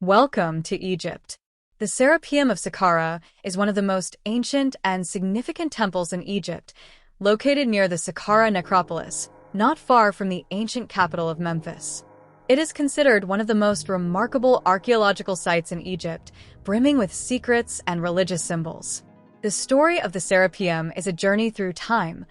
Welcome to Egypt. The Serapeum of Saqqara is one of the most ancient and significant temples in Egypt, located near the Saqqara necropolis, not far from the ancient capital of Memphis. It is considered one of the most remarkable archaeological sites in Egypt, brimming with secrets and religious symbols. The story of the Serapeum is a journey through time,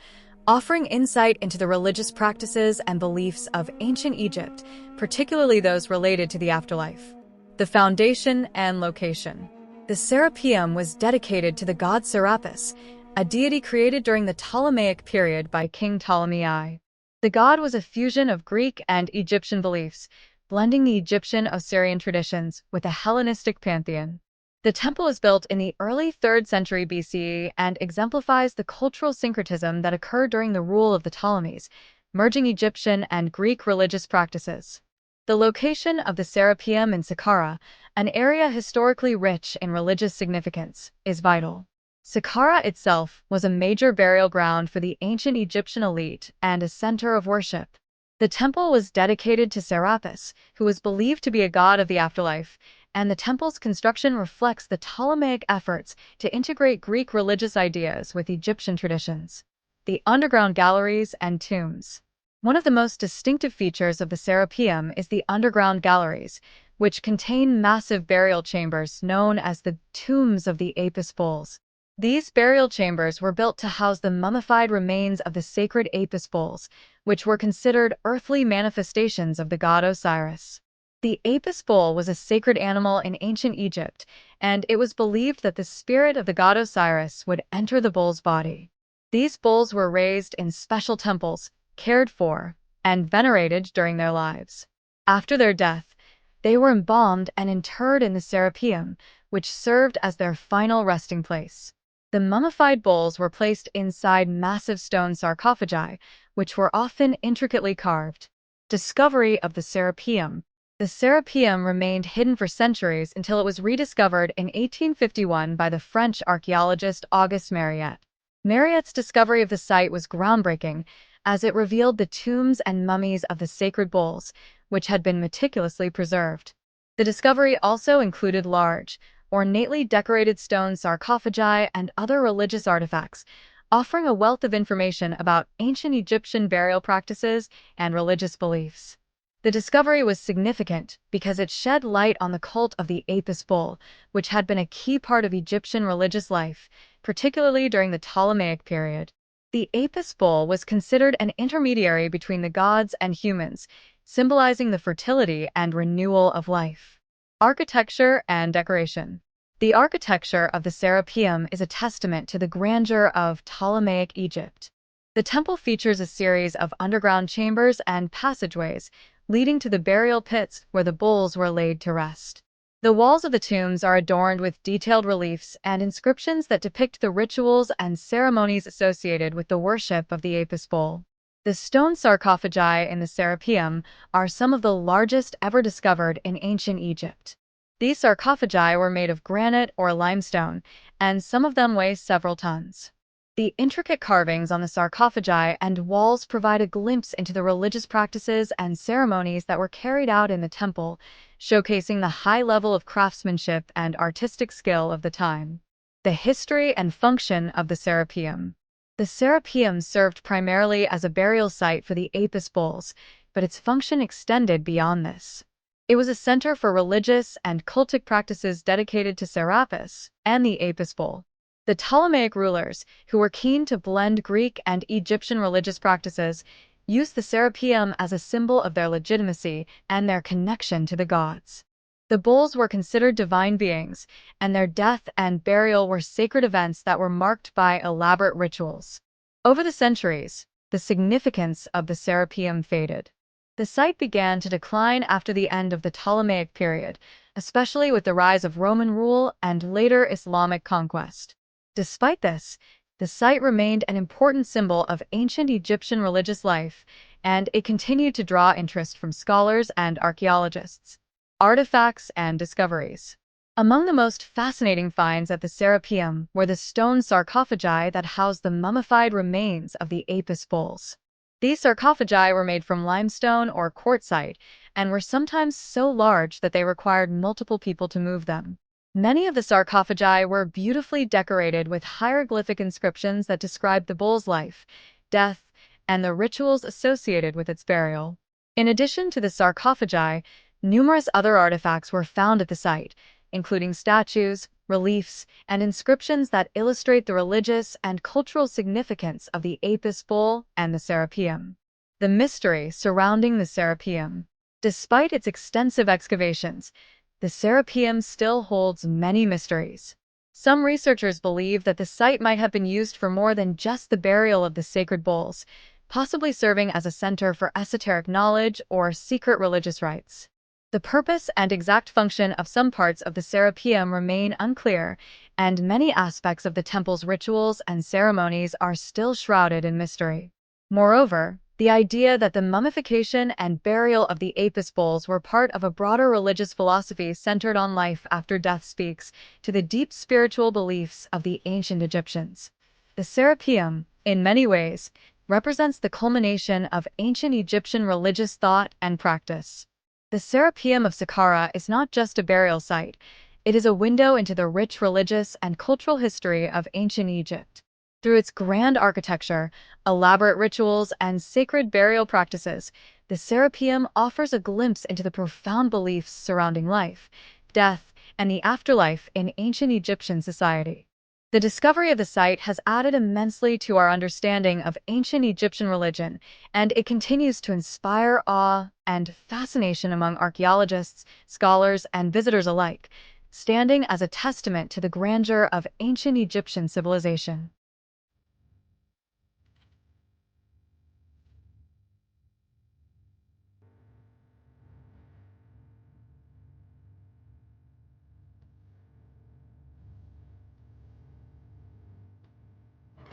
offering insight into the religious practices and beliefs of ancient Egypt, particularly those related to the afterlife. The foundation and location. The Serapeum was dedicated to the god Serapis, a deity created during the Ptolemaic period by King Ptolemy I. The god was a fusion of Greek and Egyptian beliefs, blending the Egyptian Osirian traditions with the Hellenistic pantheon. The temple was built in the early 3rd century BCE and exemplifies the cultural syncretism that occurred during the rule of the Ptolemies, merging Egyptian and Greek religious practices. The location of the Serapeum in Saqqara, an area historically rich in religious significance, is vital. Saqqara itself was a major burial ground for the ancient Egyptian elite and a center of worship. The temple was dedicated to Serapis, who was believed to be a god of the afterlife, and the temple's construction reflects the Ptolemaic efforts to integrate Greek religious ideas with Egyptian traditions. The underground galleries and tombs. One of the most distinctive features of the Serapeum is the underground galleries, which contain massive burial chambers known as the tombs of the Apis bulls. These burial chambers were built to house the mummified remains of the sacred Apis bulls, which were considered earthly manifestations of the god Osiris. The Apis bull was a sacred animal in ancient Egypt, and it was believed that the spirit of the god Osiris would enter the bull's body. These bulls were raised in special temples, cared for, and venerated during their lives. After their death, they were embalmed and interred in the Serapeum, which served as their final resting place. The mummified bulls were placed inside massive stone sarcophagi, which were often intricately carved. Discovery of the Serapeum. The Serapeum remained hidden for centuries until it was rediscovered in 1851 by the French archaeologist Auguste Mariette. Mariette's discovery of the site was groundbreaking, as it revealed the tombs and mummies of the sacred bulls, which had been meticulously preserved. The discovery also included large, ornately decorated stone sarcophagi and other religious artifacts, offering a wealth of information about ancient Egyptian burial practices and religious beliefs. The discovery was significant because it shed light on the cult of the Apis bull, which had been a key part of Egyptian religious life, particularly during the Ptolemaic period. The Apis bull was considered an intermediary between the gods and humans, symbolizing the fertility and renewal of life. Architecture and decoration. The architecture of the Serapeum is a testament to the grandeur of Ptolemaic Egypt. The temple features a series of underground chambers and passageways, leading to the burial pits where the bulls were laid to rest. The walls of the tombs are adorned with detailed reliefs and inscriptions that depict the rituals and ceremonies associated with the worship of the Apis bull. The stone sarcophagi in the Serapeum are some of the largest ever discovered in ancient Egypt. These sarcophagi were made of granite or limestone, and some of them weigh several tons. The intricate carvings on the sarcophagi and walls provide a glimpse into the religious practices and ceremonies that were carried out in the temple, showcasing the high level of craftsmanship and artistic skill of the time. The history and function of the Serapeum. The Serapeum served primarily as a burial site for the Apis bulls, but its function extended beyond this. It was a center for religious and cultic practices dedicated to Serapis and the Apis bull. The Ptolemaic rulers, who were keen to blend Greek and Egyptian religious practices, used the Serapeum as a symbol of their legitimacy and their connection to the gods. The bulls were considered divine beings, and their death and burial were sacred events that were marked by elaborate rituals. Over the centuries, the significance of the Serapeum faded. The site began to decline after the end of the Ptolemaic period, especially with the rise of Roman rule and later Islamic conquest. Despite this, the site remained an important symbol of ancient Egyptian religious life, and it continued to draw interest from scholars and archaeologists. Artifacts and discoveries. Among the most fascinating finds at the Serapeum were the stone sarcophagi that housed the mummified remains of the Apis bulls. These sarcophagi were made from limestone or quartzite and were sometimes so large that they required multiple people to move them. Many of the sarcophagi were beautifully decorated with hieroglyphic inscriptions that described the bull's life, death, and the rituals associated with its burial. In addition to the sarcophagi, numerous other artifacts were found at the site, including statues, reliefs, and inscriptions that illustrate the religious and cultural significance of the Apis bull and the Serapeum. The mystery surrounding the Serapeum. Despite its extensive excavations, the Serapeum still holds many mysteries. Some researchers believe that the site might have been used for more than just the burial of the sacred bulls, possibly serving as a center for esoteric knowledge or secret religious rites. The purpose and exact function of some parts of the Serapeum remain unclear, and many aspects of the temple's rituals and ceremonies are still shrouded in mystery. Moreover, the idea that the mummification and burial of the Apis bulls were part of a broader religious philosophy centered on life after death speaks to the deep spiritual beliefs of the ancient Egyptians. The Serapeum, in many ways, represents the culmination of ancient Egyptian religious thought and practice. The Serapeum of Saqqara is not just a burial site, it is a window into the rich religious and cultural history of ancient Egypt. Through its grand architecture, elaborate rituals, and sacred burial practices, the Serapeum offers a glimpse into the profound beliefs surrounding life, death, and the afterlife in ancient Egyptian society. The discovery of the site has added immensely to our understanding of ancient Egyptian religion, and it continues to inspire awe and fascination among archaeologists, scholars, and visitors alike, standing as a testament to the grandeur of ancient Egyptian civilization.